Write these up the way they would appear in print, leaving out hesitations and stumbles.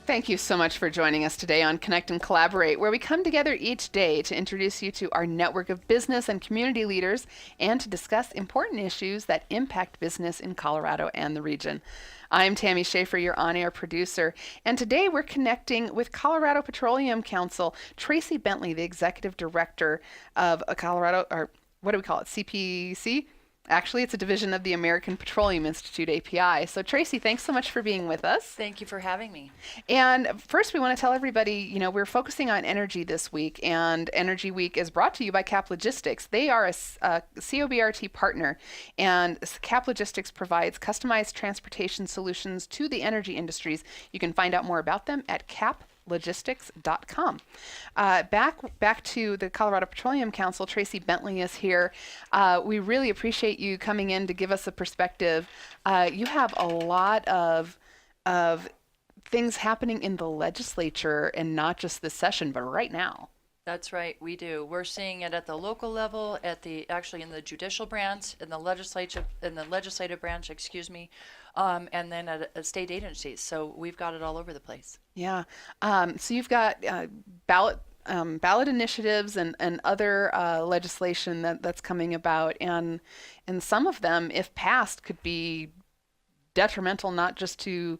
Thank you so much for joining us today on Connect and Collaborate, where we come together each day to introduce you to our network of business and community leaders and to discuss important issues that impact business in Colorado and the region. I'm Tammy Schaefer, your on-air producer, and today we're connecting with Colorado Petroleum Council, Tracee Bentley, the executive director of a Colorado, or what do we call it, CPC? Actually, it's a division of the American Petroleum Institute, API. So, Tracee, thanks so much for being with us. Thank you for having me. And first, we want to tell everybody, we're focusing on energy this week, and Energy Week is brought to you by Cap Logistics. They are a COBRT partner, and Cap Logistics provides customized transportation solutions to the energy industries. You can find out more about them at caplogistics.com. Back to the Colorado Petroleum Council. Tracee Bentley is here. We really appreciate you coming in to give us a perspective. You have a lot of things happening in the legislature, and not just this session, but right now. That's right, we do. We're seeing it at the local level, actually in the judicial branch, in the legislative branch, and then at state agencies. So we've got it all over the place. Yeah. So you've got ballot initiatives and other legislation that's coming about, and some of them, if passed, could be detrimental not just to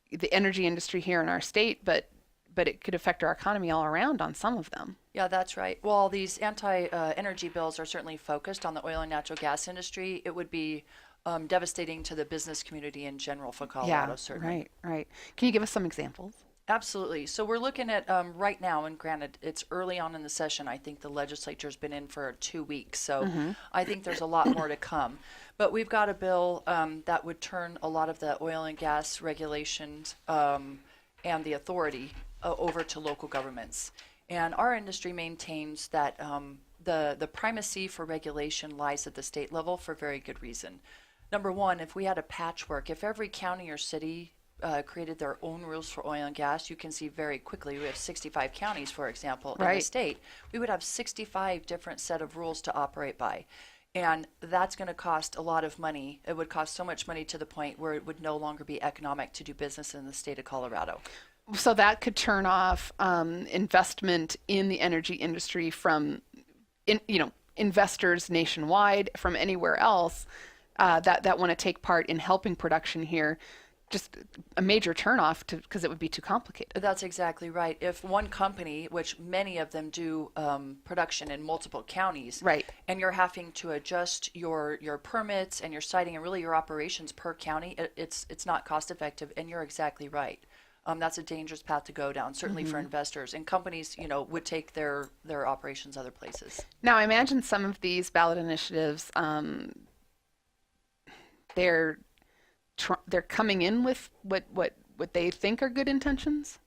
the energy industry here in our state, but it could affect our economy all around on some of them. Yeah, that's right. Well, these anti-energy bills are certainly focused on the oil and natural gas industry. It would be devastating to the business community in general for Colorado, certainly. Right. Can you give us some examples? Absolutely. So we're looking at right now, and granted, it's early on in the session. I think the legislature's been in for 2 weeks, so I think there's a lot more to come. But we've got a bill that would turn a lot of the oil and gas regulations and the authority over to local governments. And our industry maintains that the primacy for regulation lies at the state level for very good reason. Number one, if we had a patchwork, if every county or city created their own rules for oil and gas, you can see very quickly, we have 65 counties, for example, in the state. We would have 65 different set of rules to operate by. And that's going to cost a lot of money. It would cost so much money to the point where it would no longer be economic to do business in the state of Colorado. So that could turn off investment in the energy industry from, investors nationwide, from anywhere else that want to take part in helping production here. Just a major turnoff because it would be too complicated. That's exactly right. If one company, which many of them do production in multiple counties, right, and you're having to adjust your permits and your siting and really your operations per county, it's not cost effective. And you're exactly right. That's a dangerous path to go down, certainly for investors. And companies, would take their operations other places. Now, I imagine some of these ballot initiatives, they're coming in with what they think are good intentions?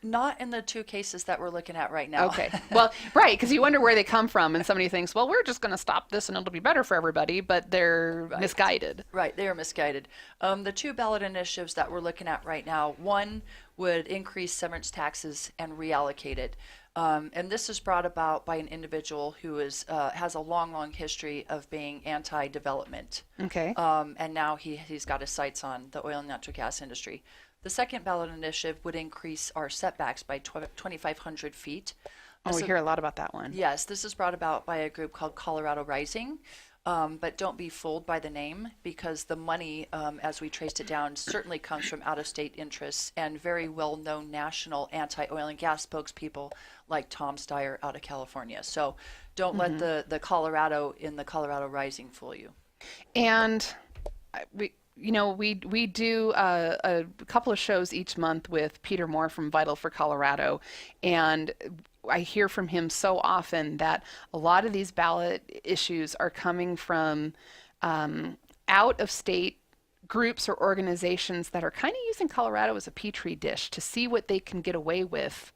Not in the 2 cases that we're looking at right now. Okay. Well, right, because you wonder where they come from, and somebody thinks, well, we're just going to stop this and it'll be better for everybody, but they're misguided. Right, they are misguided. The 2 ballot initiatives that we're looking at right now, one would increase severance taxes and reallocate it. And this is brought about by an individual who has a long history of being anti-development. Okay. And now he's got his sights on the oil and natural gas industry. The second ballot initiative would increase our setbacks by 2,500 feet. We hear a lot about that one. Yes, this is brought about by a group called Colorado Rising. But don't be fooled by the name, because the money, as we traced it down, certainly comes from out-of-state interests and very well-known national anti-oil and gas spokespeople like Tom Steyer out of California. So don't let the Colorado in the Colorado Rising fool you. And we do a couple of shows each month with Peter Moore from Vital for Colorado, and I hear from him so often that a lot of these ballot issues are coming from out-of-state groups or organizations that are kind of using Colorado as a petri dish to see what they can get away with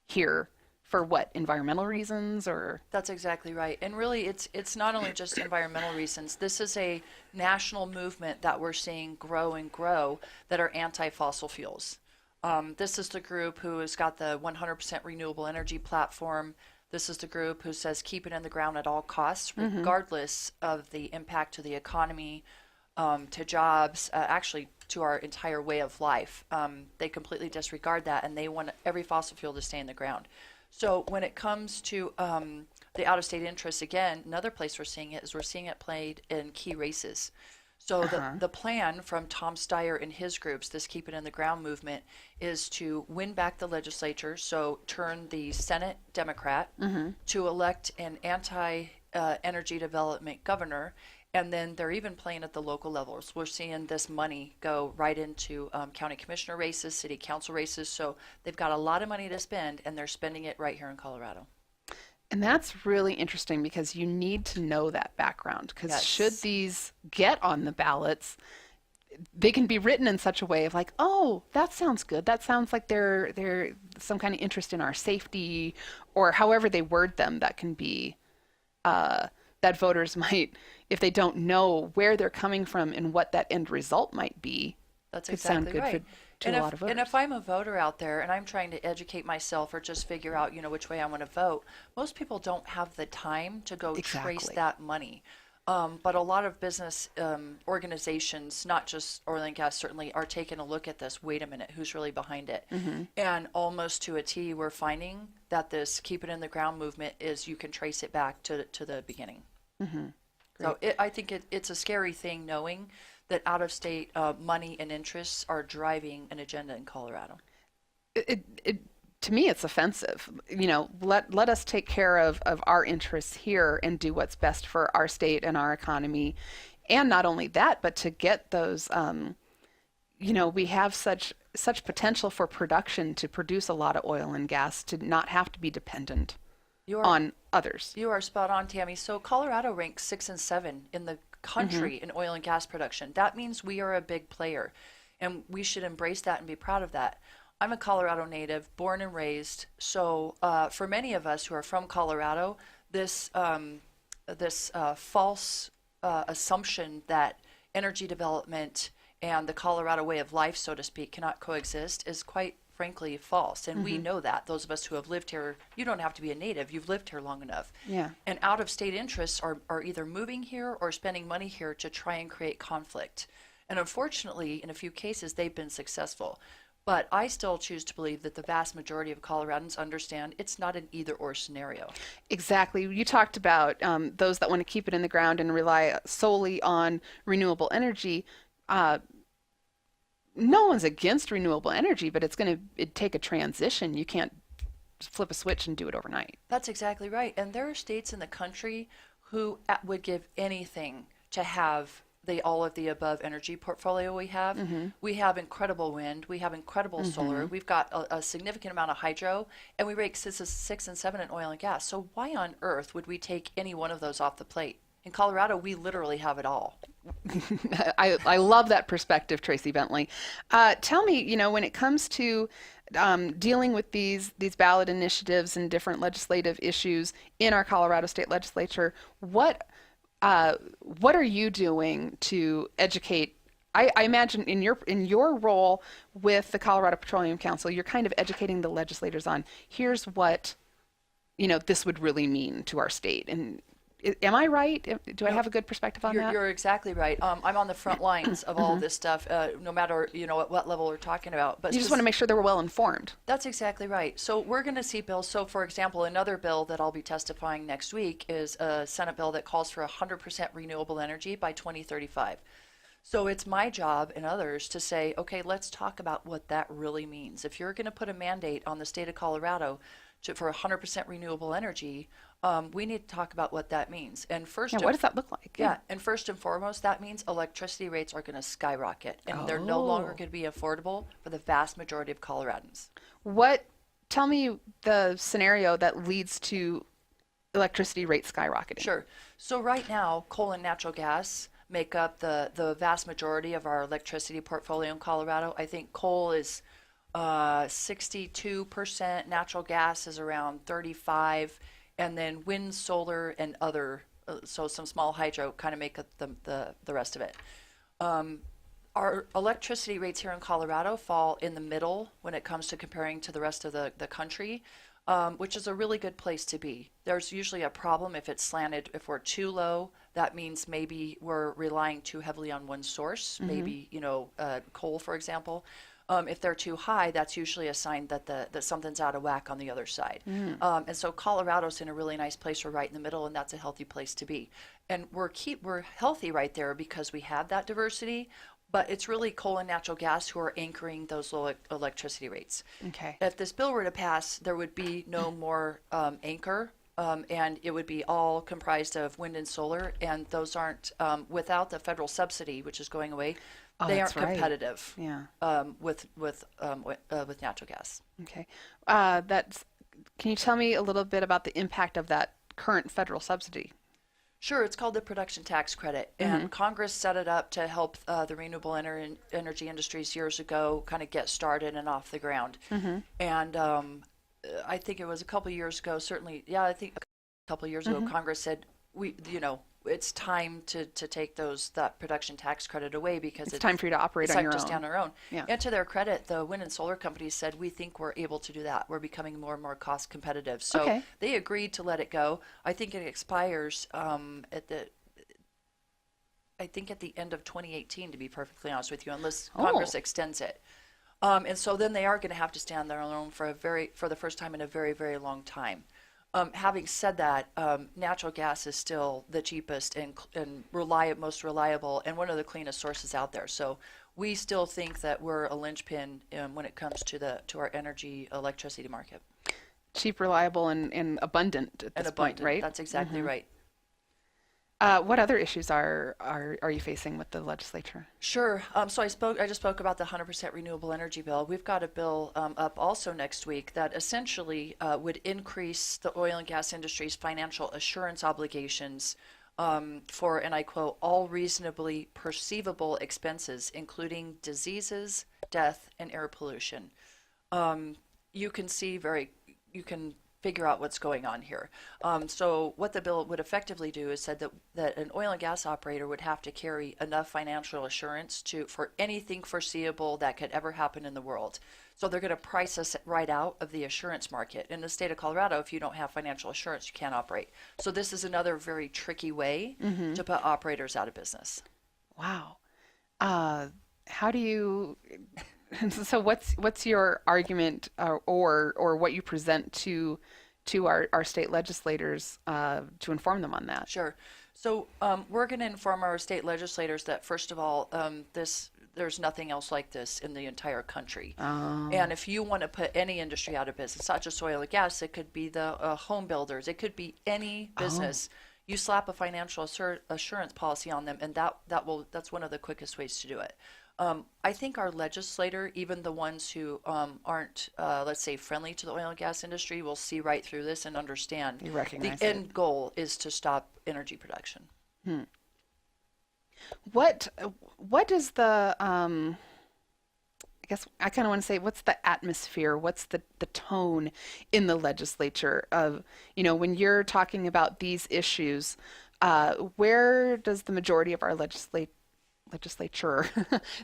here. For what, environmental reasons, or? That's exactly right. And really, it's not only just environmental reasons. This is a national movement that we're seeing grow and grow that are anti-fossil fuels. This is the group who has got the 100% renewable energy platform. This is the group who says keep it in the ground at all costs, regardless of the impact to the economy, to jobs, actually to our entire way of life. They completely disregard that, and they want every fossil fuel to stay in the ground. So when it comes to the out-of-state interests, again, another place we're seeing it is we're seeing it played in key races. So the plan from Tom Steyer and his groups, this Keep It in the Ground movement, is to win back the legislature, so turn the Senate Democrat, to elect an anti-energy development governor, and then they're even playing at the local levels. We're seeing this money go right into county commissioner races, city council races, so they've got a lot of money to spend, and they're spending it right here in Colorado. And that's really interesting because you need to know that background, because Yes. should these get on the ballots, they can be written in such a way of like, oh, that sounds good. That sounds like they're some kind of interest in our safety, or however they word them. That can be that voters might, if they don't know where they're coming from and what that end result might be, That's could sound exactly good right. to a lot of voters. And if I'm a voter out there and I'm trying to educate myself or just figure out, which way I want to vote, most people don't have the time to go trace Exactly. that money. But a lot of business organizations, not just oil and gas, certainly are taking a look at this. Wait a minute, who's really behind it? And almost to a T, we're finding that this Keep It in the Ground movement is you can trace it back to the beginning. So I think it's a scary thing knowing that out-of-state money and interests are driving an agenda in Colorado. To me, it's offensive. Let us take care of our interests here and do what's best for our state and our economy. And not only that, but to get those, we have such potential for production to produce a lot of oil and gas, to not have to be dependent on others. You are spot on, Tammy. So Colorado ranks 6 and 7 in the country in oil and gas production. That means we are a big player, and we should embrace that and be proud of that. I'm a Colorado native, born and raised. So for many of us who are from Colorado, this false assumption that energy development and the Colorado way of life, so to speak, cannot coexist is quite frankly false. And we know that. Those of us who have lived here, you don't have to be a native. You've lived here long enough. Yeah. And out-of-state interests are either moving here or spending money here to try and create conflict. And unfortunately, in a few cases, they've been successful. But I still choose to believe that the vast majority of Coloradans understand it's not an either-or scenario. Exactly. You talked about those that want to keep it in the ground and rely solely on renewable energy. No one's against renewable energy, but it'd take a transition. You can't flip a switch and do it overnight. That's exactly right. And there are states in the country who would give anything to have the all of the above energy portfolio we have. We have incredible wind. We have incredible solar. We've got a significant amount of hydro, and we rank 6 and 7 in oil and gas. So why on earth would we take any one of those off the plate? In Colorado, we literally have it all. I love that perspective, Tracee Bentley. Tell me, when it comes to dealing with these ballot initiatives and different legislative issues in our Colorado State Legislature, what are you doing to educate? I imagine in your role with the Colorado Petroleum Council, you're kind of educating the legislators on here's what this would really mean to our state. And am I right? Do I have a good perspective on that? You're exactly right. I'm on the front lines of all this stuff, no matter at what level we're talking about. But you just want to make sure that we're well informed. That's exactly right. So we're going to see bills. So, for example, another bill that I'll be testifying next week is a Senate bill that calls for 100% renewable energy by 2035. So it's my job and others to say, okay, let's talk about what that really means. If you're going to put a mandate on the state of Colorado for 100% renewable energy, we need to talk about what that means. And first, what does that look like? Yeah, and first and foremost, that means electricity rates are going to skyrocket, and they're no longer going to be affordable for the vast majority of Coloradans. Tell me the scenario that leads to electricity rates skyrocketing. Sure. So right now, coal and natural gas make up the vast majority of our electricity portfolio in Colorado. I think coal is 62%, natural gas is around 35%, and then wind, solar, and other, so some small hydro kind of make up the rest of it. Our electricity rates here in Colorado fall in the middle when it comes to comparing to the rest of the country. which is a really good place to be. There's usually a problem if it's slanted. If we're too low, that means maybe we're relying too heavily on one source, maybe, coal, for example. If they're too high, that's usually a sign that something's out of whack on the other side. And so Colorado's in a really nice place. We're right in the middle, and that's a healthy place to be. And we're healthy right there because we have that diversity. But it's really coal and natural gas who are anchoring those low electricity rates. Okay. If this bill were to pass, there would be no more anchor, and it would be all comprised of wind and solar. And those aren't, without the federal subsidy, which is going away, they aren't competitive with natural gas. Okay. Can you tell me a little bit about the impact of that current federal subsidy? Sure, it's called the production tax credit, and Congress set it up to help the renewable energy industries years ago kind of get started and off the ground. And I think it was a couple of years ago, certainly, I think a couple of years ago, Congress said, it's time to take that production tax credit away because it's time for you to operate on your own. It's time to stand on our own. Yeah. And to their credit, the wind and solar companies said, we think we're able to do that. We're becoming more and more cost competitive. So they agreed to let it go. I think it expires at the end of 2018, to be perfectly honest with you, unless Congress extends it. And so then they are going to have to stand on their own for the first time in a very, very long time. Having said that, natural gas is still the cheapest and most reliable and one of the cleanest sources out there. So we still think that we're a linchpin when it comes to our electricity market. Cheap, reliable, and abundant at this point, right? That's exactly right. What other issues are you facing with the legislature? Sure. So I just spoke about the 100% renewable energy bill. We've got a bill up also next week that essentially would increase the oil and gas industry's financial assurance obligations for, and I quote, all reasonably perceivable expenses, including diseases, death, and air pollution. You can figure out what's going on here. So what the bill would effectively do is said that an oil and gas operator would have to carry enough financial assurance for anything foreseeable that could ever happen in the world. So they're going to price us right out of the assurance market. In the state of Colorado, if you don't have financial assurance, you can't operate. So this is another very tricky way to put operators out of business. Wow. How do you... So what's your argument or what you present to our state legislators to inform them on that? Sure. So we're going to inform our state legislators that, first of all, there's nothing else like this in the entire country. And if you want to put any industry out of business, not just oil and gas, it could be the home builders, it could be any business. You slap a financial assurance policy on them, and that's one of the quickest ways to do it. I think our legislator, even the ones who aren't, let's say, friendly to the oil and gas industry, will see right through this and understand the end goal is to stop energy production. What is the, I guess I kind of want to say, what's the atmosphere? What's the tone in the legislature of, when you're talking about these issues, where does the majority of our legislature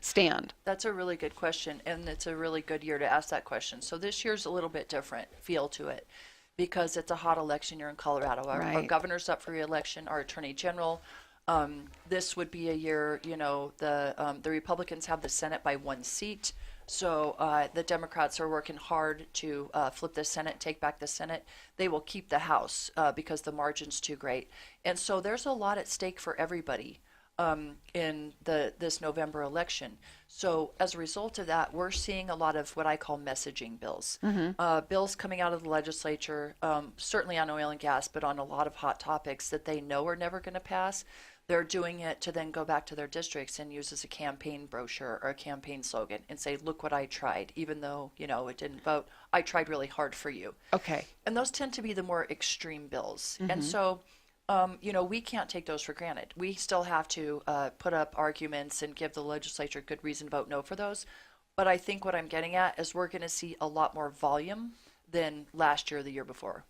stand? That's a really good question, and it's a really good year to ask that question. So this year's a little bit different feel to it because it's a hot election year in Colorado. Our governor's up for re-election, our attorney general. This would be a year, the Republicans have the Senate by one seat. So the Democrats are working hard to flip the Senate, take back the Senate. They will keep the House because the margin's too great. And so there's a lot at stake for everybody in this November election. So as a result of that, we're seeing a lot of what I call messaging bills. Bills coming out of the legislature, certainly on oil and gas, but on a lot of hot topics that they know are never going to pass. They're doing it to then go back to their districts and use as a campaign brochure or a campaign slogan and say, look what I tried, even though, it didn't vote. I tried really hard for you. Okay. And those tend to be the more extreme bills. And so, we can't take those for granted. We still have to put up arguments and give the legislature good reason to vote no for those. But I think what I'm getting at is we're going to see a lot more volume than last year or the year before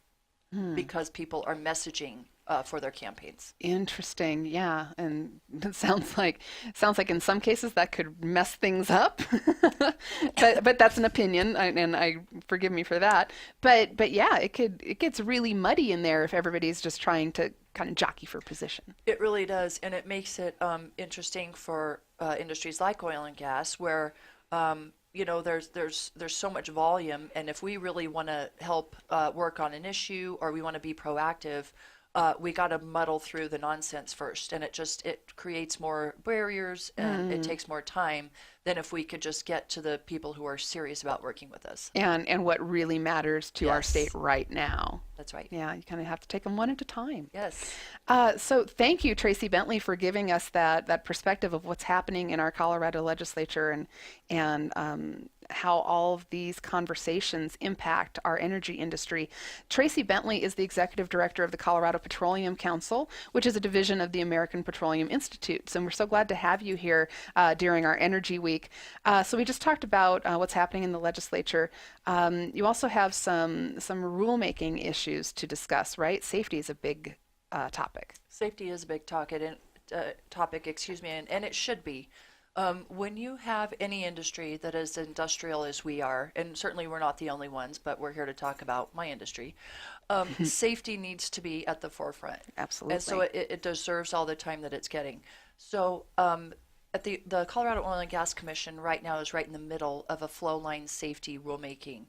because people are messaging for their campaigns. Interesting. Yeah. And it sounds like in some cases that could mess things up. But that's an opinion, and I forgive me for that. But yeah, it gets really muddy in there if everybody's just trying to kind of jockey for position. It really does, and it makes it interesting for industries like oil and gas, where there's so much volume, and if we really want to help work on an issue or we want to be proactive, we got to muddle through the nonsense first, and it creates more barriers and it takes more time than if we could just get to the people who are serious about working with us. And what really matters to our Yes. state right now. That's right. Yeah, you kind of have to take them one at a time. Yes. So thank you, Tracee Bentley, for giving us that perspective of what's happening in our Colorado legislature and how all of these conversations impact our energy industry. Tracee Bentley is the executive director of the Colorado Petroleum Council, which is a division of the American Petroleum Institute. So we're so glad to have you here during our Energy Week. So we just talked about what's happening in the legislature. You also have some rulemaking issues to discuss, right? Safety is a big topic. Safety is a big topic, excuse me, and it should be. When you have any industry that is industrial as we are, and certainly we're not the only ones, but we're here to talk about my industry, safety needs to be at the forefront. Absolutely. And so it deserves all the time that it's getting. So at the Colorado Oil and Gas Commission right now is right in the middle of a flow line safety rulemaking.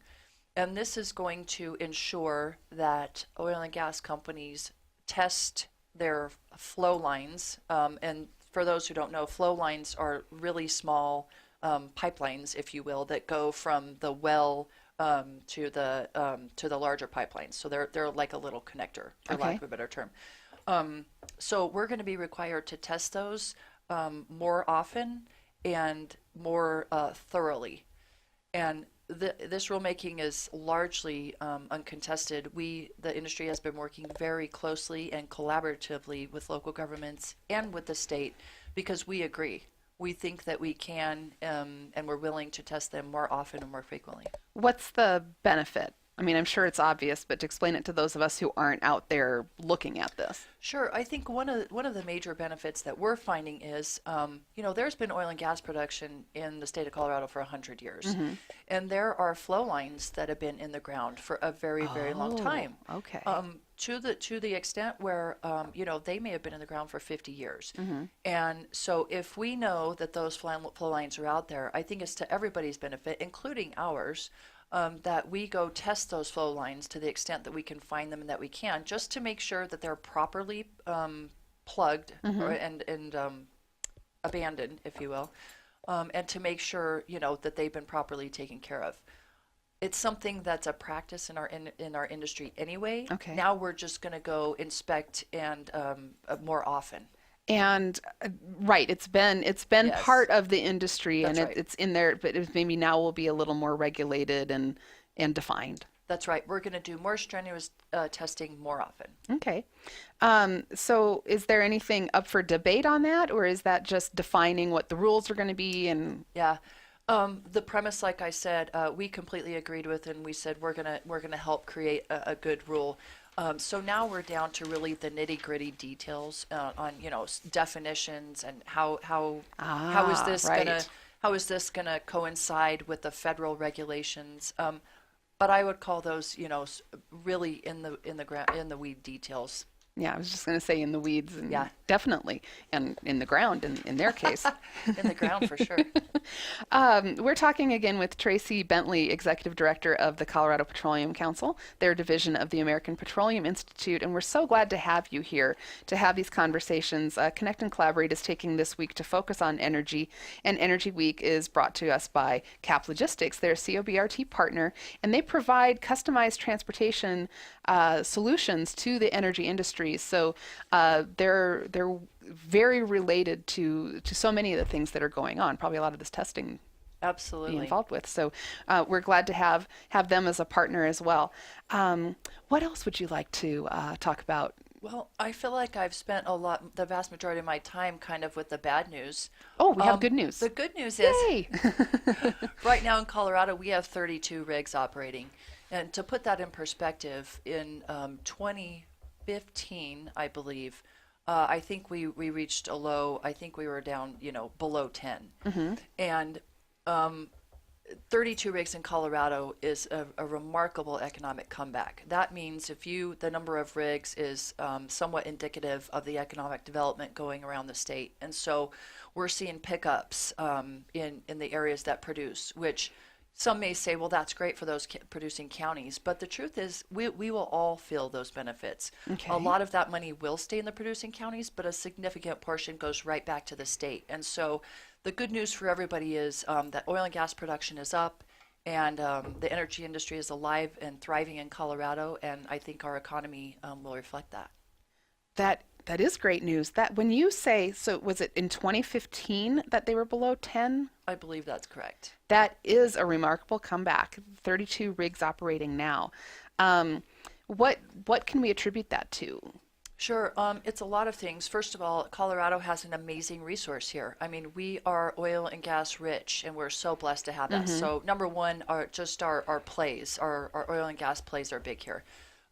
And this is going to ensure that oil and gas companies test their flow lines. And for those who don't know, flow lines are really small pipelines, if you will, that go from the well to the larger pipelines. So they're like a little connector, for lack of a better term. So we're going to be required to test those more often and more thoroughly. And this rulemaking is largely uncontested. The industry has been working very closely and collaboratively with local governments and with the state because we agree. We think that we can, and we're willing to test them more often and more frequently. What's the benefit? I mean, I'm sure it's obvious, but to explain it to those of us who aren't out there looking at this. Sure. I think one of the major benefits that we're finding is, there's been oil and gas production in the state of Colorado for 100 years. And there are flow lines that have been in the ground for a very, very long time. Okay. To the extent where, they may have been in the ground for 50 years. And so if we know that those flow lines are out there, I think it's to everybody's benefit, including ours, that we go test those flow lines to the extent that we can find them and that we can, just to make sure that they're properly plugged and abandoned, if you will, and to make sure that they've been properly taken care of. It's something that's a practice in our industry anyway. Okay. Now we're just going to go inspect and more often. And right, it's been Yes. part of the industry, That's and right. it's in there, but maybe now will be a little more regulated and defined. That's right. We're going to do more strenuous testing more often. Okay. So is there anything up for debate on that, or is that just defining what the rules are going to be? And Yeah. The premise, like I said, we completely agreed with, and we said we're gonna help create a good rule. So now we're down to really the nitty gritty details on definitions and how is this right. how is this gonna coincide with the federal regulations? But I would call those really in the weed details. yeah, I was just going to say in the weeds, and Yeah. definitely, and in the ground in their case. In the ground for sure. We're talking again with Tracee Bentley, Executive Director of the Colorado Petroleum Council, their division of the American Petroleum Institute, and we're so glad to have you here to have these conversations. Connect and Collaborate is taking this week to focus on energy, and Energy Week is brought to us by CAP Logistics. They're a COBRT partner, and they provide customized transportation solutions to the energy industry. So they're very related to so many of the things that are going on. Probably a lot of this testing Absolutely. be involved with. So we're glad to have them as a partner as well. What else would you like to talk about? Well, I feel like I've spent the vast majority of my time kind of with the bad news. Oh, we have good news. The good news is Yay! right now in Colorado, we have 32 rigs operating. And to put that in perspective, in 2015, I believe, I think we reached a low. I think we were down, below 10. And 32 rigs in Colorado is a remarkable economic comeback. That means the number of rigs is somewhat indicative of the economic development going around the state. And so we're seeing pickups in the areas that produce, which some may say, well, that's great for those producing counties. But the truth is, we will all feel those benefits. Okay. A lot of that money will stay in the producing counties, but a significant portion goes right back to the state. And so the good news for everybody is that oil and gas production is up, and the energy industry is alive and thriving in Colorado. And I think our economy will reflect that. That is great news. That when you say, so was it in 2015 that they were below 10? I believe that's correct. That is a remarkable comeback. 32 rigs operating now. What can we attribute that to? Sure. It's a lot of things. First of all, Colorado has an amazing resource here. I mean, we are oil and gas rich, and we're so blessed to have that. So number one, our plays, our oil and gas plays are big here.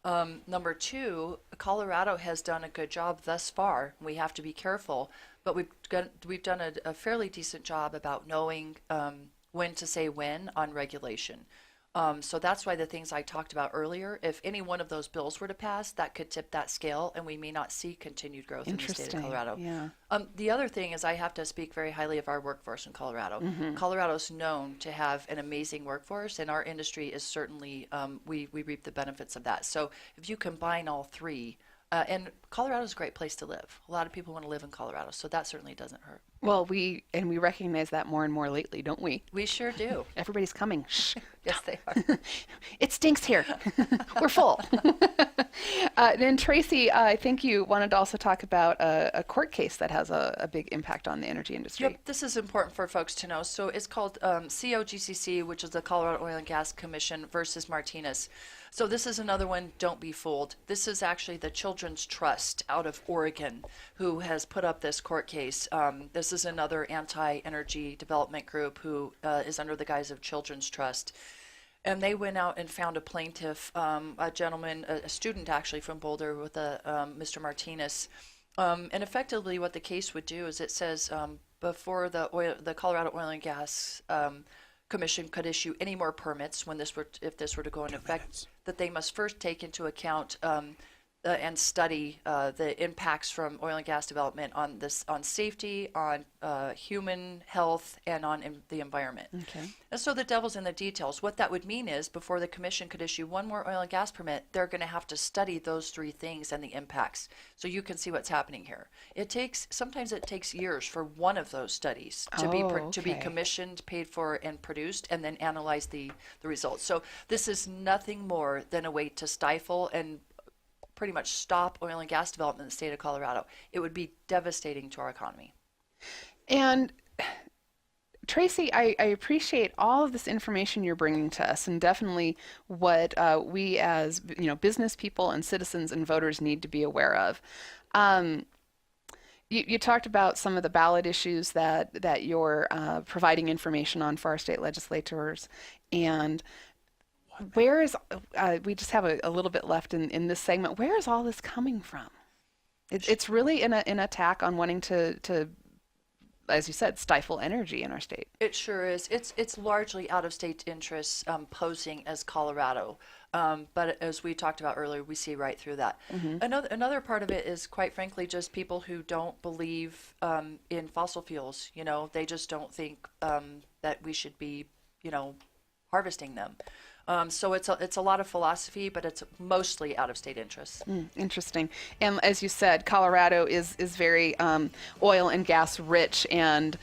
Number two, Colorado has done a good job thus far. We have to be careful, but we've done a fairly decent job about knowing when to say when on regulation. So that's why the things I talked about earlier, if any one of those bills were to pass, that could tip that scale, and we may not see continued growth in the state of Colorado. Yeah. The other thing is I have to speak very highly of our workforce in Colorado. Colorado's known to have an amazing workforce, and our industry is certainly, we reap the benefits of that. So if you combine all three, and Colorado's a great place to live. A lot of people want to live in Colorado, so that certainly doesn't hurt. Well, we recognize that more and more lately, don't we? We sure do. Everybody's coming. Shh. Yes, they are. It stinks here. We're full. Then Tracee, I think you wanted to also talk about a court case that has a big impact on the energy industry. Yep, this is important for folks to know. So it's called COGCC, which is the Colorado Oil and Gas Commission versus Martinez. So this is another one, don't be fooled. This is actually the Children's Trust out of Oregon who has put up this court case. This is another anti-energy development group who is under the guise of Children's Trust. And they went out and found a plaintiff, a gentleman, a student actually from Boulder with Mr. Martinez. And effectively what the case would do is it says before the Colorado Oil and Gas Commission could issue any more permits if this were to go into effect, that they must first take into account and study the impacts from oil and gas development on safety, on human health, and on the environment. Okay. And so the devil's in the details. What that would mean is before the commission could issue one more oil and gas permit, they're going to have to study those three things and the impacts. So you can see what's happening here. Sometimes it takes years for one of those studies to be commissioned, paid for, and produced, and then analyze the results. So this is nothing more than a way to stifle and pretty much stop oil and gas development in the state of Colorado. It would be devastating to our economy. And Tracee, I appreciate all of this information you're bringing to us, and definitely what we as business people and citizens and voters need to be aware of. You talked about some of the ballot issues that you're providing information on for our state legislators, and where is, we just have a little bit left in this segment. Where is all this coming from? It's really an attack on wanting to, as you said, stifle energy in our state. It sure is. It's largely out of state interests posing as Colorado. But as we talked about earlier, we see right through that. Another part of it is, quite frankly, just people who don't believe in fossil fuels. They just don't think that we should be, harvesting them. So it's a lot of philosophy, but it's mostly out of state interests. Interesting. And as you said, Colorado is very oil and gas rich, and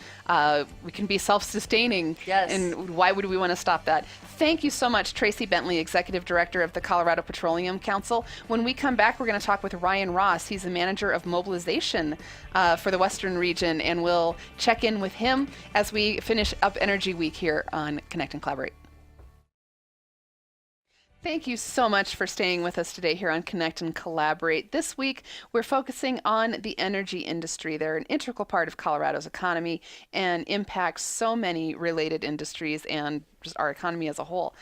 we can be self-sustaining. Yes. And why would we want to stop that? Thank you so much, Tracee Bentley, Executive Director of the Colorado Petroleum Council. When we come back, we're going to talk with Ryan Ross. He's the manager of Mobilization for the Western region, and we'll check in with him as we finish up Energy Week here on Connect and Collaborate. Thank you so much for staying with us today here on Connect and Collaborate. This week, we're focusing on the energy industry. They're an integral part of Colorado's economy and impact so many related industries and just our economy as a whole.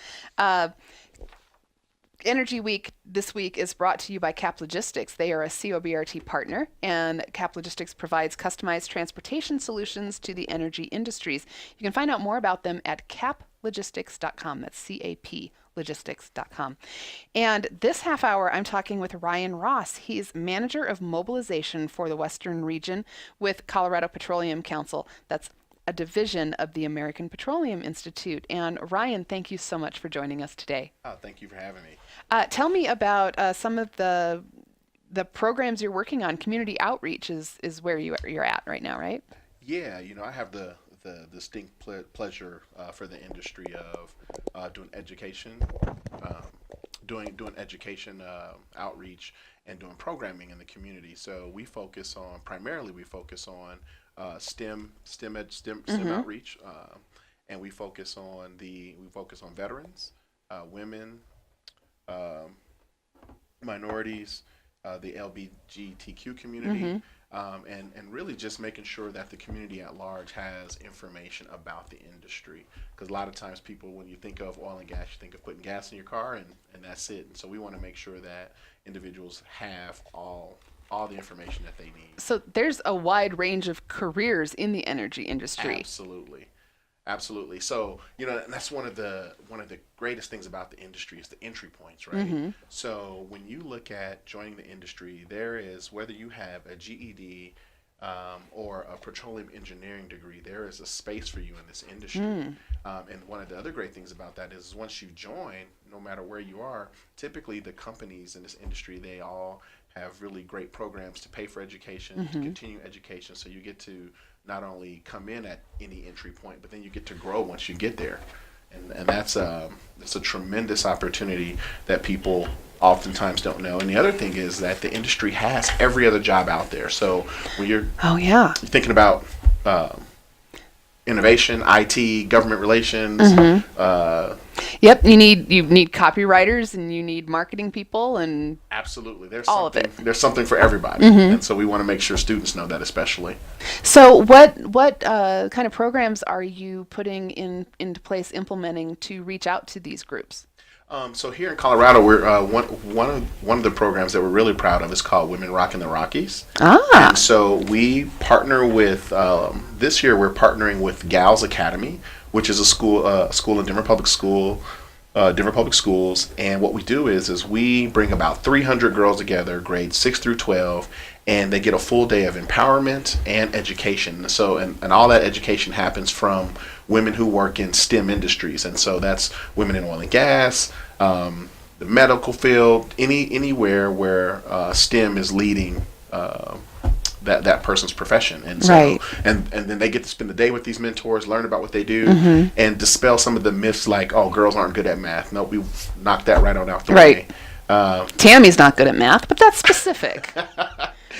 Energy Week this week is brought to you by Cap Logistics. They are a COBRT partner, and Cap Logistics provides customized transportation solutions to the energy industries. You can find out more about them at caplogistics.com. That's CAP logistics.com. And this half hour, I'm talking with Ryan Ross. He's manager of mobilization for the Western region with Colorado Petroleum Council. That's a division of the American Petroleum Institute. And Ryan, thank you so much for joining us today. Oh, thank you for having me. Tell me about some of the programs you're working on. Community outreach is where you're at right now, right? Yeah, I have the distinct pleasure for the industry of doing education, doing education outreach, and doing programming in the community. So primarily we focus on STEM outreach, and we focus on veterans, women, minorities, the LGBTQ community, and really just making sure that the community at large has information about the industry. Because a lot of times people, when you think of oil and gas, you think of putting gas in your car and that's it. And so we want to make sure that individuals have all the information that they need. So there's a wide range of careers in the energy industry. Absolutely. So, and that's one of the greatest things about the industry is the entry points, right? So when you look at joining the industry, there is, whether you have a GED or a petroleum engineering degree, there is a space for you in this industry. And one of the other great things about that is once you join, no matter where you are, typically the companies in this industry, they all have really great programs to pay for education, to continue education. So you get to not only come in at any entry point, but then you get to grow once you get there. And that's it's a tremendous opportunity that people oftentimes don't know. And the other thing is that the industry has every other job out there. So when you're thinking about innovation, IT, government relations. Yep, you need copywriters and you need marketing people and absolutely. There's all of it. There's something for everybody, and so we want to make sure students know that especially. So what kind of programs are you putting into place, implementing to reach out to these groups? So here in Colorado, we're one of the programs that we're really proud of is called Women Rockin' the Rockies. And so we partner with this year we're partnering with Gals Academy, which is a school in Denver Public Schools. And what we do is we bring about 300 girls together, grades 6 through 12, and they get a full day of empowerment and education. So and all that education happens from women who work in STEM industries, and so that's women in oil and gas, the medical field, anywhere where STEM is leading that person's profession. And so right. and then they get to spend the day with these mentors, learn about what they do, and dispel some of the myths like, oh, girls aren't good at math. No, we knocked that right out the way. Tammy's not good at math, but that's specific.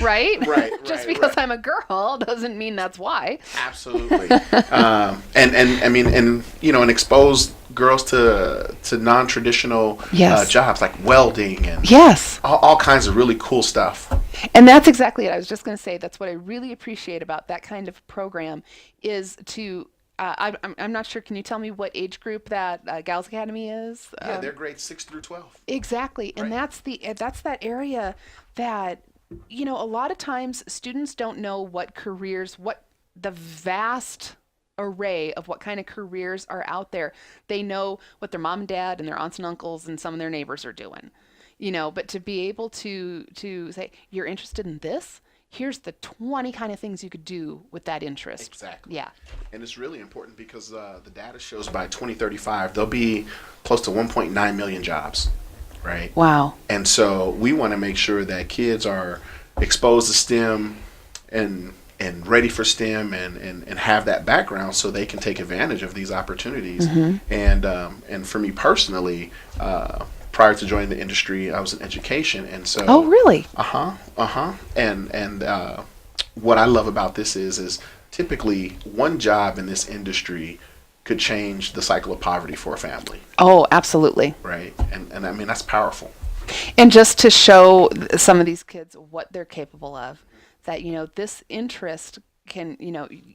Right? Just because right. I'm a girl doesn't mean that's why. Absolutely. And expose girls to non-traditional jobs like welding and all kinds of really cool stuff. And that's exactly it. I was just going to say that's what I really appreciate about that kind of program is to I'm not sure. Can you tell me what age group that Gals Academy is? Yeah, they're grades 6 through 12. Exactly, and that's that area that a lot of times students don't know what the vast array of what kind of careers are out there. They know what their mom and dad and their aunts and uncles and some of their neighbors are doing, but to be able to say, you're interested in this? Here's the 20 kind of things you could do with that interest. Exactly. Yeah. And it's really important because the data shows by 2035, there'll be close to 1.9 million jobs, right? Wow. And so we want to make sure that kids are exposed to STEM and ready for STEM and have that background so they can take advantage of these opportunities. And for me personally, prior to joining the industry, I was in education, and so. Oh, really? And what I love about this is typically one job in this industry could change the cycle of poverty for a family. Oh, absolutely. Right, and I mean that's powerful. And just to show some of these kids what they're capable of, that this interest can,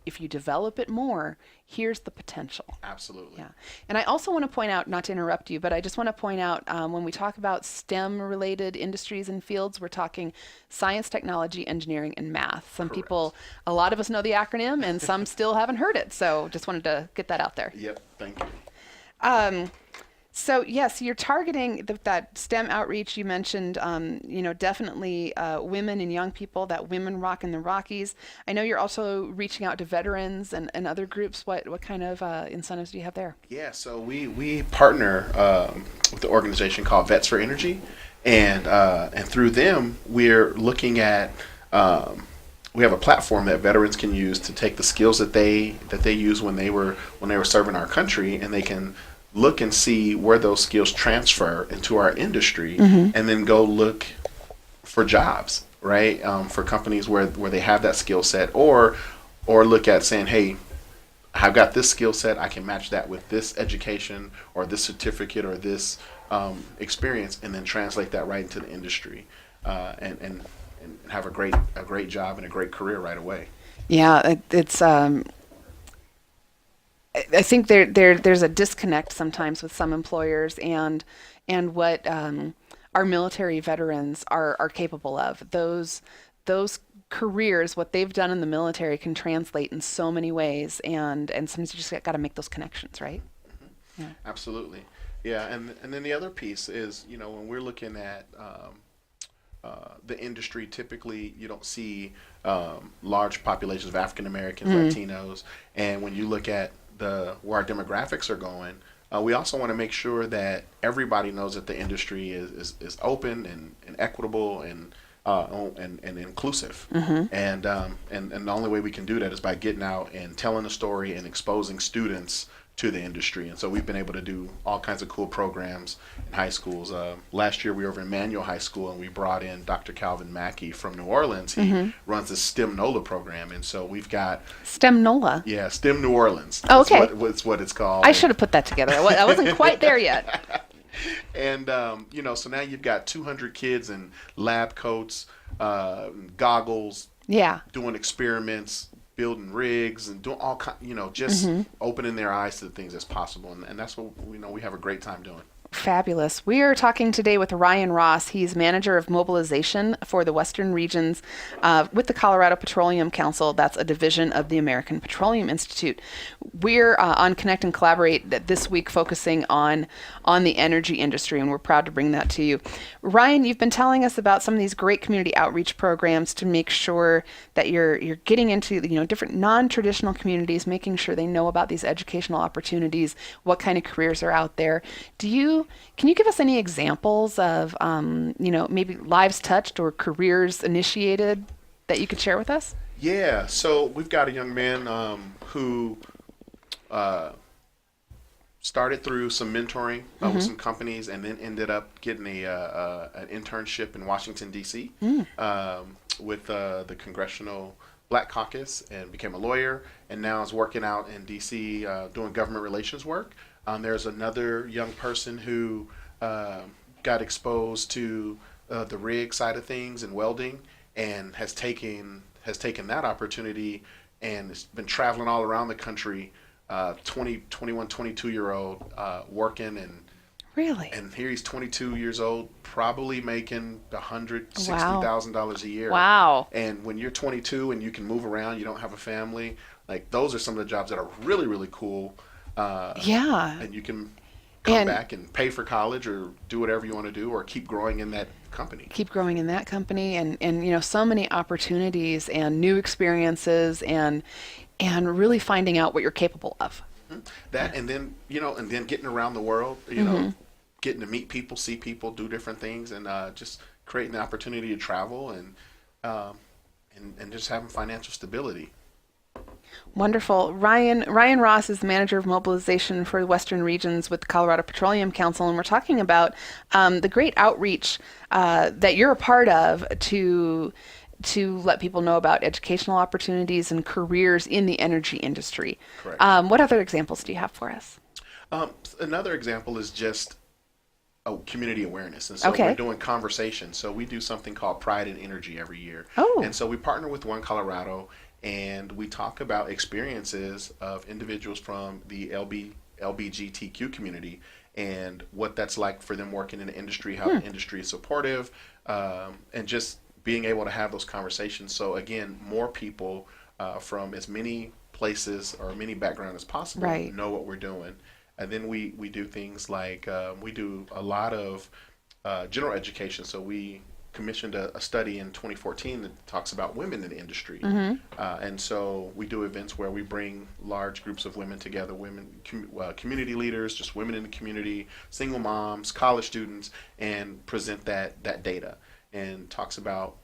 if you develop it more, here's the potential. Absolutely. Yeah. And I also want to point out, not to interrupt you, but I just want to point out when we talk about STEM related industries and fields, we're talking science, technology, engineering, and math. Some Correct. people, a lot of us know the acronym, and some still haven't heard it. So just wanted to get that out there. Yep. Thank you. So yes, you're targeting that STEM outreach. You mentioned, definitely women and young people. That Women Rock in the Rockies. I know you're also reaching out to veterans and other groups. What kind of incentives do you have there? Yeah, so we partner with an organization called Vets for Energy, and through them we're looking at we have a platform that veterans can use to take the skills that they used when they were serving our country, and they can look and see where those skills transfer into our industry, and then go look for jobs, right? For companies where they have that skill set, or look at saying, hey, I've got this skill set, I can match that with this education or this certificate or this experience, and then translate that right into the industry, and have a great job and a great career right away. Yeah, it's. I think there's a disconnect sometimes with some employers and what our military veterans are capable of. Those careers, what they've done in the military, can translate in so many ways, and sometimes you just got to make those connections, right? Mm-hmm. Yeah. Absolutely. Yeah, and then the other piece is, when we're looking at the industry, typically you don't see large populations of African Americans, Latinos, and when you look at where our demographics are going, we also want to make sure that everybody knows that the industry is open and equitable and inclusive. And the only way we can do that is by getting out and telling the story and exposing students to the industry. And so we've been able to do all kinds of cool programs in high schools. Last year we were over in Manual High School, and we brought in Dr. Calvin Mackey from New Orleans. He runs the STEM NOLA program, and so we've got STEM NOLA. Yeah, STEM New Orleans. Oh, okay. That's what it's called. I should have put that together. I wasn't quite there yet. And so now you've got 200 kids in lab coats, goggles, doing experiments, building rigs, and doing all just opening their eyes to the things that's possible, and that's what we have a great time doing. Fabulous. We are talking today with Ryan Ross. He's manager of mobilization for the Western regions with the Colorado Petroleum Council. That's a division of the American Petroleum Institute. We're on Connect and Collaborate this week, focusing on the energy industry, and we're proud to bring that to you. Ryan, you've been telling us about some of these great community outreach programs to make sure that you're getting into different non-traditional communities, making sure they know about these educational opportunities, what kind of careers are out there. Can you give us any examples of, maybe lives touched or careers initiated that you could share with us? Yeah, so we've got a young man who started through some mentoring with some companies, and then ended up getting an internship in Washington, D.C. With the Congressional Black Caucus, and became a lawyer, and now is working out in D.C. Doing government relations work. There's another young person who got exposed to the rig side of things and welding, and has taken that opportunity and has been traveling all around the country, 21, 22-year-old working, and really, and here he's 22 years old, probably making $160,000 a year. Wow. And when you're 22 and you can move around, you don't have a family, like those are some of the jobs that are really, really cool. And you can come back and pay for college or do whatever you want to do, or keep growing in that company. And so many opportunities and new experiences and really finding out what you're capable of. That, and then getting around the world, getting to meet people, see people, do different things, and just creating the opportunity to travel and just having financial stability. Wonderful. Ryan Ross is the manager of mobilization for the Western regions with the Colorado Petroleum Council, and we're talking about the great outreach that you're a part of to let people know about educational opportunities and careers in the energy industry. Correct. What other examples do you have for us? Another example is just community awareness, and so we're doing conversations. So we do something called Pride in Energy every year. And so we partner with One Colorado, and we talk about experiences of individuals from the LBGTQ community and what that's like for them working in the industry, how the industry is supportive, and just being able to have those conversations. So again, more people from as many places or many backgrounds as possible know what we're doing. And then we do things like we do a lot of general education. So we commissioned a study in 2014 that talks about women in the industry. And so we do events where we bring large groups of women together, community leaders, just women in the community, single moms, college students, and present that data, and talks about,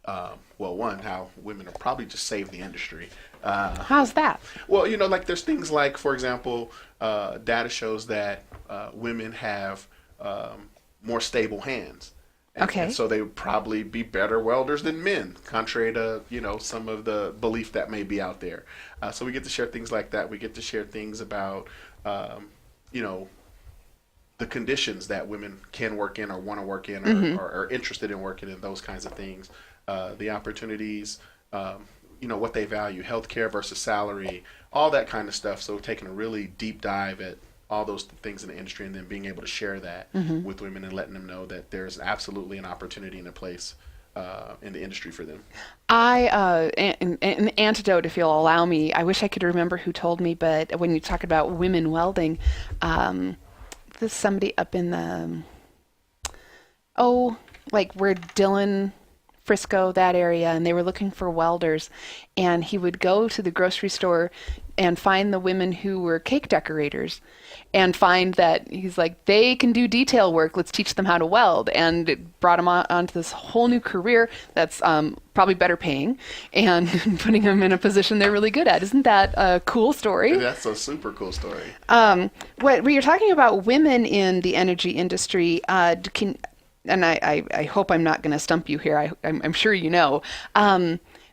well, one, how women have probably just saved the industry. How's that? Well, like there's things like, for example, data shows that women have more stable hands. And so they would probably be better welders than men, contrary to, some of the belief that may be out there. So we get to share things like that. We get to share things about, the conditions that women can work in or want to work in or are interested in working in, those kinds of things. The opportunities, what they value, healthcare versus salary, all that kind of stuff. So taking a really deep dive at all those things in the industry, and then being able to share that with women and letting them know that there's absolutely an opportunity and a place in the industry for them. An antidote, if you'll allow me, I wish I could remember who told me, but when you talk about women welding, there's somebody up in the, like where Dillon, Frisco, that area, and they were looking for welders, and he would go to the grocery store and find the women who were cake decorators and find that he's like, they can do detail work, let's teach them how to weld. And it brought him onto this whole new career that's probably better paying and putting them in a position they're really good at. Isn't that a cool story? That's a super cool story. What you're talking about women in the energy industry, and I hope I'm not going to stump you here. I'm sure you know.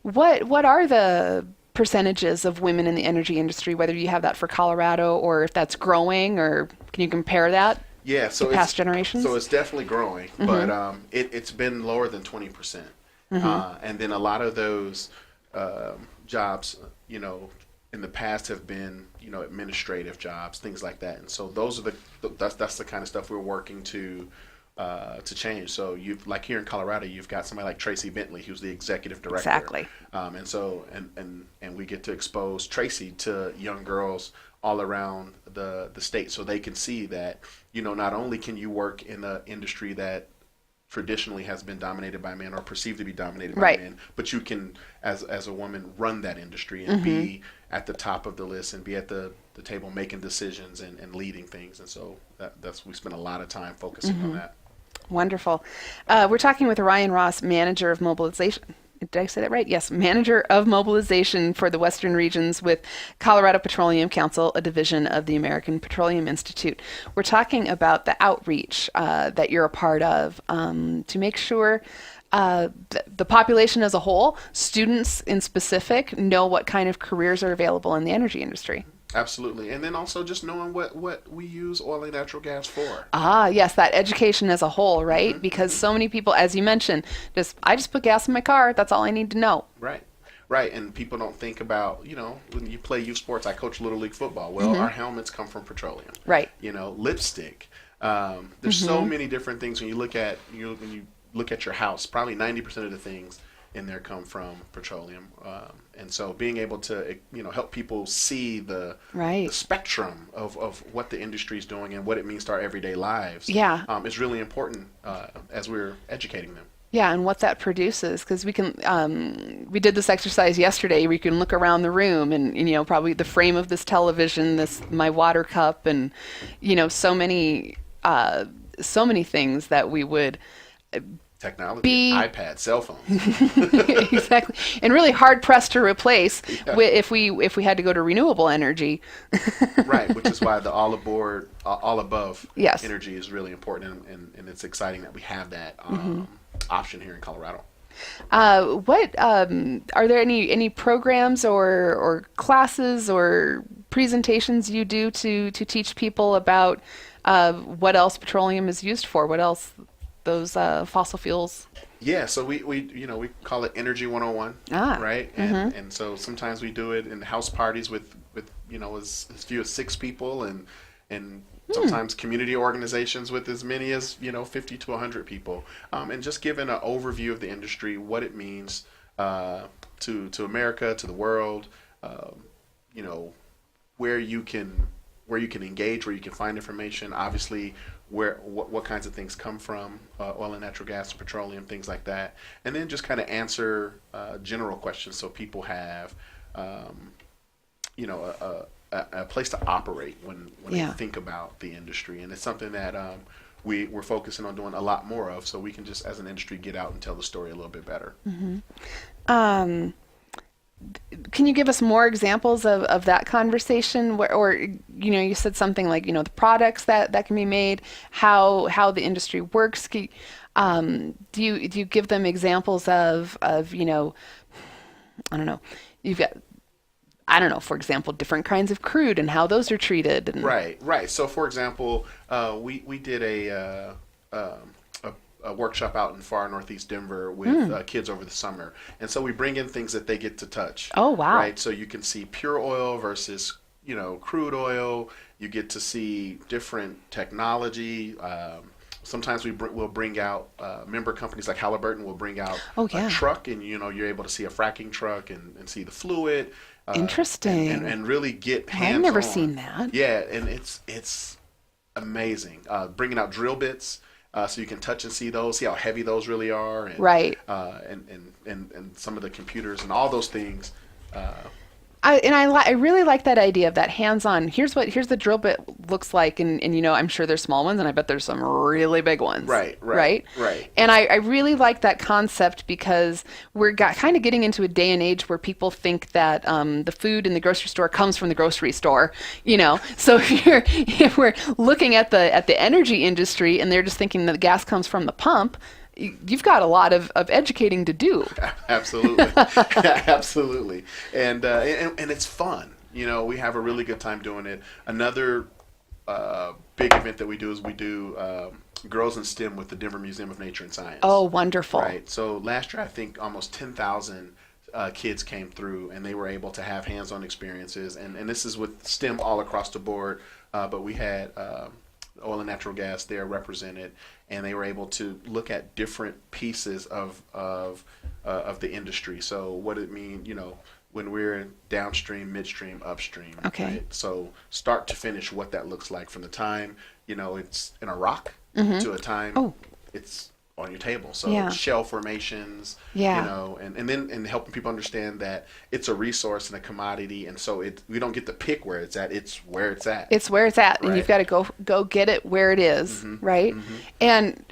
What are the percentages of women in the energy industry, whether you have that for Colorado or if that's growing, or can you compare that to past generations? So it's definitely growing, but it's been lower than 20%. And then a lot of those jobs, in the past have been, administrative jobs, things like that. And so those are that's the kind of stuff we're working to change. So you've, like here in Colorado, you've got somebody like Tracee Bentley, who's the executive director. Exactly. And so and we get to expose Tracee to young girls all around the state, so they can see that, not only can you work in an industry that traditionally has been dominated by men or perceived to be dominated by men, but you can, as a woman, run that industry and be at the top of the list and be at the table making decisions and leading things. And so that's we spend a lot of time focusing on that. Wonderful. We're talking with Ryan Ross, manager of mobilization. Did I say that right? Yes, manager of mobilization for the Western regions with Colorado Petroleum Council, a division of the American Petroleum Institute. We're talking about the outreach that you're a part of to make sure the population as a whole, students in specific, know what kind of careers are available in the energy industry. Absolutely. And then also just knowing what we use oil and natural gas for. Yes, that education as a whole, right? Because so many people, as you mentioned, I just put gas in my car, that's all I need to know. Right. And people don't think about, when you play youth sports, I coach Little League football. Well, our helmets come from petroleum. Right. Lipstick. There's so many different things when you look at your house, probably 90% of the things in there come from petroleum, and so being able to help people see the spectrum of what the industry is doing and what it means to our everyday lives is really important as we're educating them. Yeah, and what that produces, because we can we did this exercise yesterday where you can look around the room and probably the frame of this television, my water cup, and so many things that we would technology, iPad, cell phones. Exactly. And really hard pressed to replace if we had to go to renewable energy. Right, which is why the all above energy is really important, and it's exciting that we have that option here in Colorado. What are there any programs or classes or presentations you do to teach people about what else petroleum is used for? What else those fossil fuels Yeah, so we call it Energy 101, right? And so sometimes we do it in house parties with as few as 6 people, and sometimes community organizations with as many as 50 to 100 people, and just giving an overview of the industry, what it means to America, to the world, you know, where you can engage, where you can find information. Obviously, what kinds of things come from oil and natural gas and petroleum, things like that, and then just kind of answer general questions so people have a place to operate when they think about the industry. And it's something that we're focusing on doing a lot more of, so we can just as an industry get out and tell the story a little bit better. Can you give us more examples of that conversation or you said something like, the products that can be made, how the industry works. Do you give them examples of I don't know, you've got, for example, different kinds of crude and how those are treated. And Right. So for example, we did a workshop out in far northeast Denver with kids over the summer, and so we bring in things that they get to touch. Oh wow! Right, so you can see pure oil versus crude oil. You get to see different technology. Sometimes we'll bring out member companies like Halliburton will bring out a truck, and you're able to see a fracking truck and see the fluid. Interesting. And really get hands-on. I've never seen that. Yeah, and it's amazing. Bringing out drill bits. So you can touch and see those, see how heavy those really are, and, right? And some of the computers and all those things. I really like that idea of that hands-on. Here's the drill bit looks like, and I'm sure there's small ones, and I bet there's some really big ones. Right. And I really like that concept because we're kind of getting into a day and age where people think that the food in the grocery store comes from the grocery store. So if we're looking at the energy industry and they're just thinking that the gas comes from the pump, you've got a lot of educating to do. Absolutely. Absolutely. And it's fun. We have a really good time doing it. Another big event that we do is we do Girls in STEM with the Denver Museum of Nature and Science. Oh, wonderful. Right. So last year, I think almost 10,000 kids came through, and they were able to have hands-on experiences. And this is with STEM all across the board. But we had oil and natural gas there represented, and they were able to look at different pieces of the industry. So what it means, when we're downstream, midstream, upstream. Okay. Right? So start to finish, what that looks like from the time it's in a rock to a time it's on your table. So shell formations, and then helping people understand that it's a resource and a commodity, and so we don't get to pick where it's at. It's where it's at. It's where it's at, right? And you've got to go get it where it is, right? And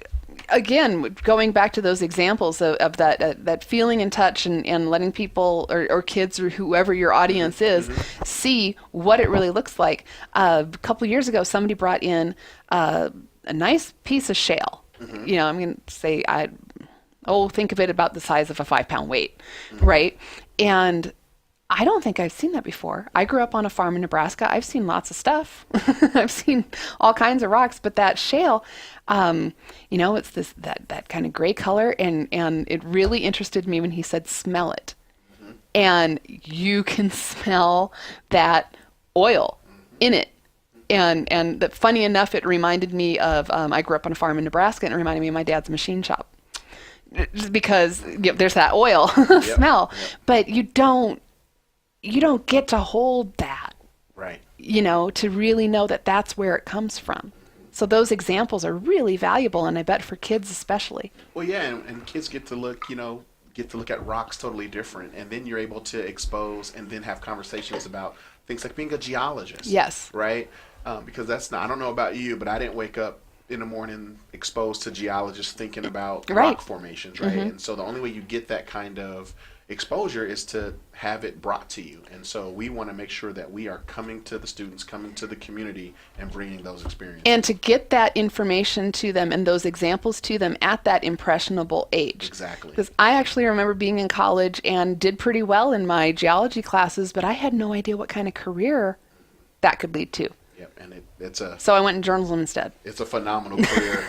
again, going back to those examples of that feeling and touch and letting people or kids or whoever your audience is see what it really looks like. A couple years ago, somebody brought in a nice piece of shale. I'm going to say, think of it about the size of a 5-pound weight, right? And I don't think I've seen that before. I grew up on a farm in Nebraska. I've seen lots of stuff. I've seen all kinds of rocks, but that shale, it's that kind of gray color, and it really interested me when he said, smell it. And you can smell that oil in it. And that, funny enough, it reminded me of, I grew up on a farm in Nebraska, and it reminded me of my dad's machine shop. Just because there's that oil smell, but you don't get to hold that, right? To really know that that's where it comes from. So those examples are really valuable, and I bet for kids especially. Well, yeah, and kids get to look, at rocks totally different, and then you're able to expose and then have conversations about things like being a geologist. Yes. Right? Because I don't know about you, but I didn't wake up in the morning exposed to geologists thinking about rock formations, right? And so the only way you get that kind of exposure is to have it brought to you. And so we want to make sure that we are coming to the students, coming to the community, and bringing those experiences. And to get that information to them and those examples to them at that impressionable age. Exactly. Because I actually remember being in college and did pretty well in my geology classes, but I had no idea what kind of career that could lead to. Yep, and it's a So I went in journalism instead. it's a phenomenal career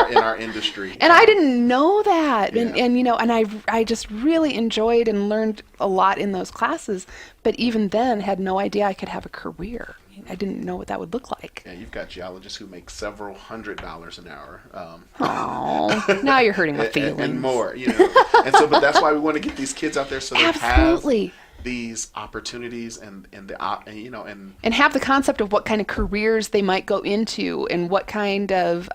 in our industry. And I didn't know that. Yeah. And you know, and I just really enjoyed and learned a lot in those classes. But even then, had no idea I could have a career. I didn't know what that would look like. Yeah, you've got geologists who make several $100s an hour. Oh, now you're hurting my feelings. And more, you know. And so, but that's why we want to get these kids out there so they Absolutely. have these opportunities and you know, And have the concept of what kind of careers they might go into and what kind of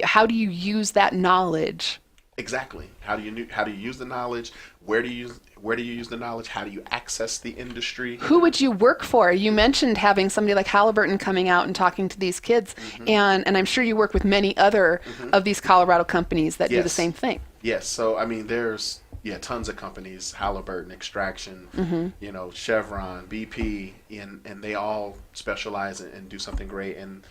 how do you use that knowledge? exactly. How do you use the knowledge? Where do you use the knowledge? How do you access the industry? Who would you work for? You mentioned having somebody like Halliburton coming out and talking to these kids, and I'm sure you work with many other of these Colorado companies that do the Yes. same thing. Yes. So I mean, there's tons of companies: Halliburton, Extraction, you know, Chevron, BP, and they all specialize and do something great and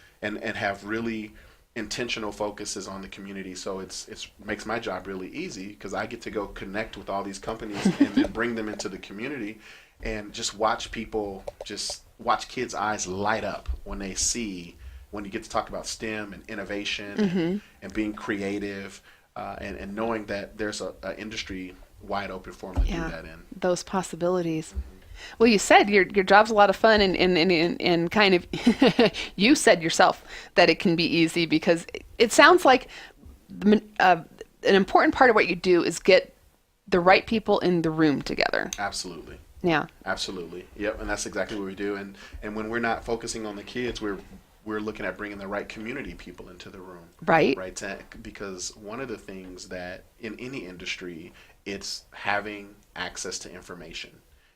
have really intentional focuses on the community. So it's makes my job really easy because I get to go connect with all these companies and then bring them into the community and just watch kids' eyes light up when you get to talk about STEM and innovation and being creative and knowing that there's a industry wide open for them to do that in. Those possibilities. Well, you said your job's a lot of fun, and kind of you said yourself that it can be easy because it sounds like an important part of what you do is get the right people in the room together. Absolutely. Yeah. Absolutely. Yep. And that's exactly what we do. And when we're not focusing on the kids, we're looking at bringing the right community people into the room. Right. Right. Because one of the things that in any industry, it's having access to information.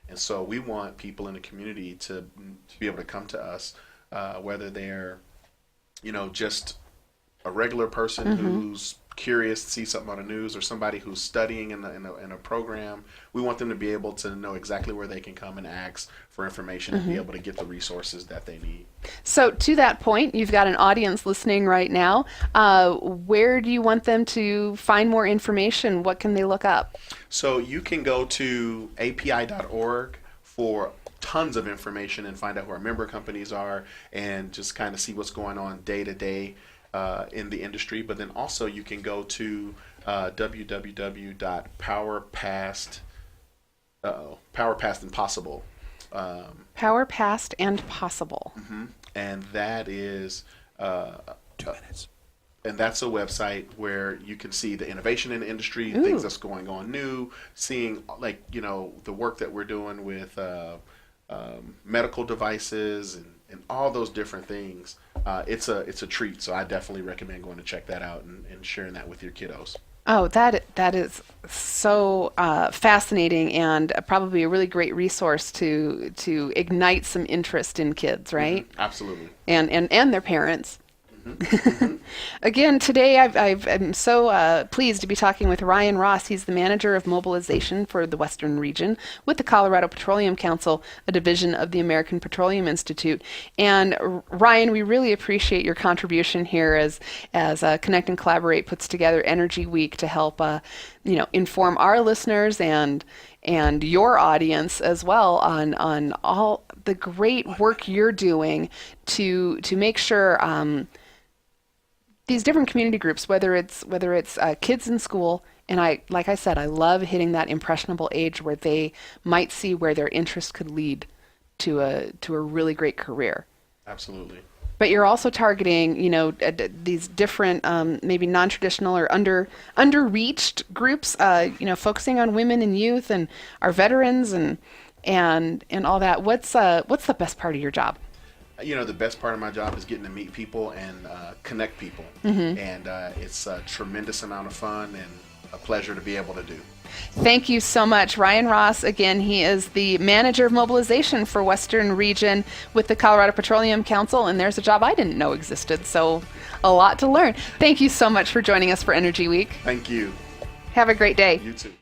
And so we want people in the community to be able to come to us, whether they're, you know, just a regular person who's curious to see something on the news or somebody who's studying in a program. We want them to be able to know exactly where they can come and ask for information and be able to get the resources that they need. So to that point, you've got an audience listening right now. Where do you want them to find more information? What can they look up? So you can go to api.org for tons of information and find out who our member companies are and just kind of see what's going on day to day in the industry. But then also you can go to www.powerpastandpossible. Power Past and Possible. And that is 2 minutes. And that's a website where you can see the innovation in the industry, things that's going on new, seeing like, you know, the work that we're doing with medical devices and all those different things. It's a treat. So I definitely recommend going to check that out and sharing that with your kiddos. Oh, that is so fascinating and probably a really great resource to ignite some interest in kids, right? Absolutely. And their parents. Again, today I'm so pleased to be talking with Ryan Ross. He's the manager of mobilization for the Western region with the Colorado Petroleum Council, a division of the American Petroleum Institute. And Ryan, we really appreciate your contribution here as Connect and Collaborate puts together Energy Week to help inform our listeners and your audience as well on all the great work you're doing to make sure these different community groups, whether it's kids in school, and like I said, I love hitting that impressionable age where they might see where their interest could lead to a really great career. Absolutely. But you're also targeting, these different, maybe non-traditional or underreached groups, focusing on women and youth and our veterans and all that. What's the best part of your job? The best part of my job is getting to meet people and connect people. And it's a tremendous amount of fun and a pleasure to be able to do. Thank you so much. Ryan Ross, again, he is the manager of mobilization for Western Region with the Colorado Petroleum Council, and there's a job I didn't know existed, so a lot to learn. Thank you so much for joining us for Energy Week. Thank you. Have a great day. You too.